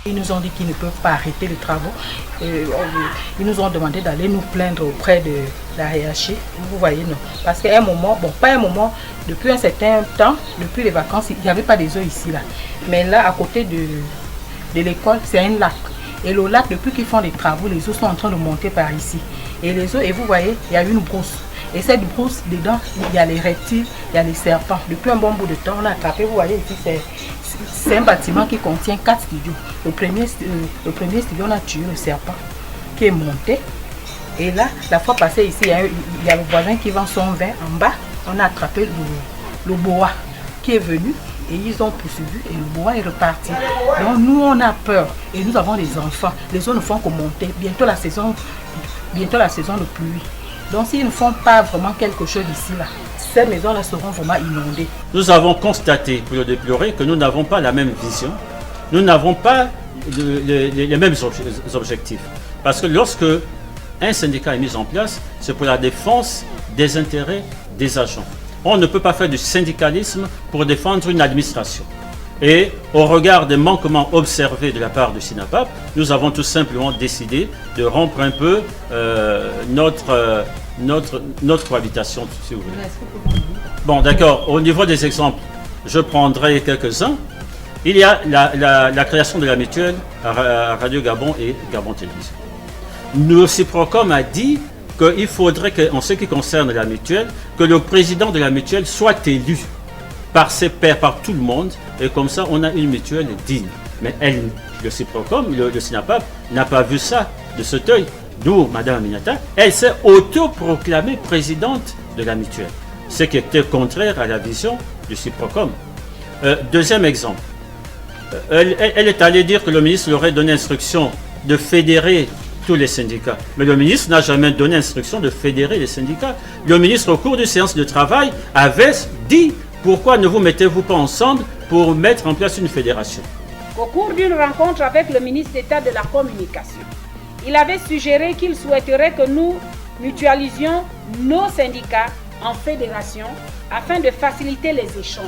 Ils nous ont dit qu'ils ne peuvent pas arrêter les travaux. Ils nous ont demandé d'aller nous plaindre auprès de la hiérarchie. Vous voyez, non. Parce qu'à un moment, bon, pas un moment, depuis un certain temps, depuis les vacances, il n'y avait pas des eaux ici, là. Mais là, à côté de l'école, c'est un lac. Et le lac, depuis qu'ils font les travaux, les eaux sont en train de monter par ici. Et les eaux, et vous voyez, il y a une brousse. Et cette brousse, dedans, il y a les reptiles, il y a les serpents. Depuis un bon bout de temps, on a attrapé, vous voyez ici, c'est un bâtiment qui contient 4 studios. Le premier studio, on a tué le serpent qui est monté. Et là, la fois passée ici, il y a le voisin qui vend son vin en bas. On a attrapé le boa qui est venu et ils ont poursuivi et le boa est reparti. Donc nous, on a peur et nous avons des enfants. Les eaux ne font que monter. Bientôt la saison de pluie. Donc s'ils ne font pas vraiment quelque chose ici, là, ces maisons-là seront vraiment inondées. Nous avons constaté, pour le déplorer, que nous n'avons pas la même vision. Nous n'avons pas les mêmes objectifs. Parce que lorsque un syndicat est mis en place, c'est pour la défense des intérêts des agents. On ne peut pas faire du syndicalisme pour défendre une administration. Et au regard des manquements observés de la part du SINAPAP, nous avons tout simplement décidé de rompre un peu notre cohabitation, si vous voulez. Bon, d'accord. Au niveau des exemples, je prendrai quelques-uns. Il y a la création de la mutuelle à Radio Gabon et Gabon Télévision. Le CIPROCOM a dit qu'il faudrait, en ce qui concerne la mutuelle, que le président de la mutuelle soit élu par ses pairs, par tout le monde, et comme ça, on a une mutuelle digne. Mais le CIPROCOM, le SINAPAP, n'a pas vu ça de cet œil. D'où Mme Aminata, elle s'est autoproclamée présidente de la mutuelle, ce qui était contraire à la vision du CIPROCOM. Deuxième exemple, elle est allée dire que le ministre lui aurait donné instruction de fédérer tous les syndicats. Mais le ministre n'a jamais donné instruction de fédérer les syndicats. Le ministre, au cours d'une séance de travail, avait dit « Pourquoi ne vous mettez-vous pas ensemble pour mettre en place une fédération ?» Au cours d'une rencontre avec le ministre d'État de la Communication, il avait suggéré qu'il souhaiterait que nous mutualisions nos syndicats en fédération afin de faciliter les échanges.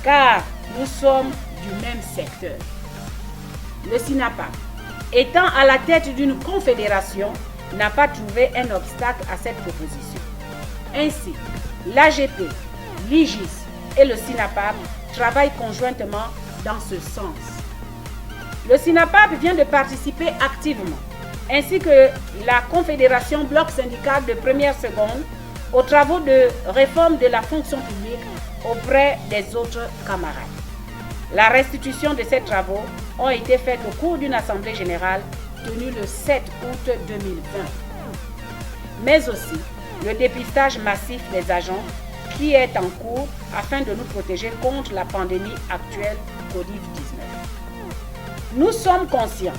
Car nous sommes du même secteur. Le SINAPAP, étant à la tête d'une confédération, n'a pas trouvé un obstacle à cette proposition. Ainsi, l'AGP, l'IGIS et le SINAPAP travaillent conjointement dans ce sens. Le SINAPAP vient de participer activement, ainsi que la Confédération Bloc Syndical de première seconde, aux travaux de réforme de la fonction publique auprès des autres camarades. La restitution de ces travaux ont été faits au cours d'une assemblée générale tenue le 7 août 2020. Mais aussi le dépistage massif des agents qui est en cours afin de nous protéger contre la pandémie actuelle Covid-19. Nous sommes conscients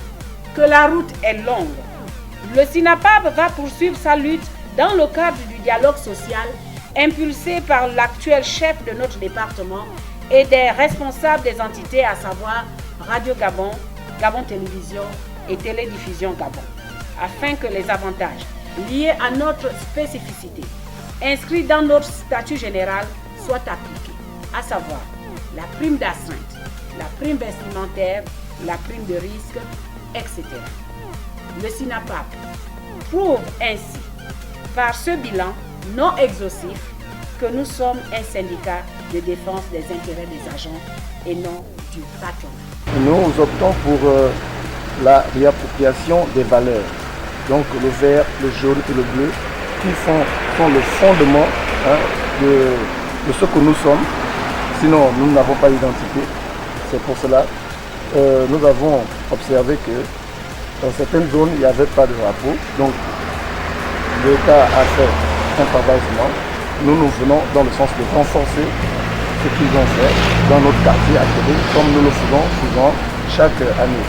que la route est longue. Le SINAPAP va poursuivre sa lutte dans le cadre du dialogue social impulsé par l'actuel chef de notre département et des responsables des entités, à savoir Radio Gabon, Gabon Télévision et Télédiffusion Gabon, afin que les avantages liés à notre spécificité, inscrits dans notre statut général, soient appliqués, à savoir la prime d'astreinte, la prime vestimentaire, la prime de risque, etc. Le SINAPAP prouve ainsi, par ce bilan non exhaustif, que nous sommes un syndicat de défense des intérêts des agents et non du patronat. Nous optons pour la réappropriation des valeurs, donc le vert, le jaune et le bleu, qui sont le fondement de ce que nous sommes. Sinon, nous n'avons pas d'identité. C'est pour cela nous avons observé que dans certaines zones, il n'y avait pas de drapeau. Donc, l'État a fait un travail sur nous venons dans le sens de renforcer ce qu'ils ont fait dans notre quartier à Québec, comme nous le faisons souvent chaque année.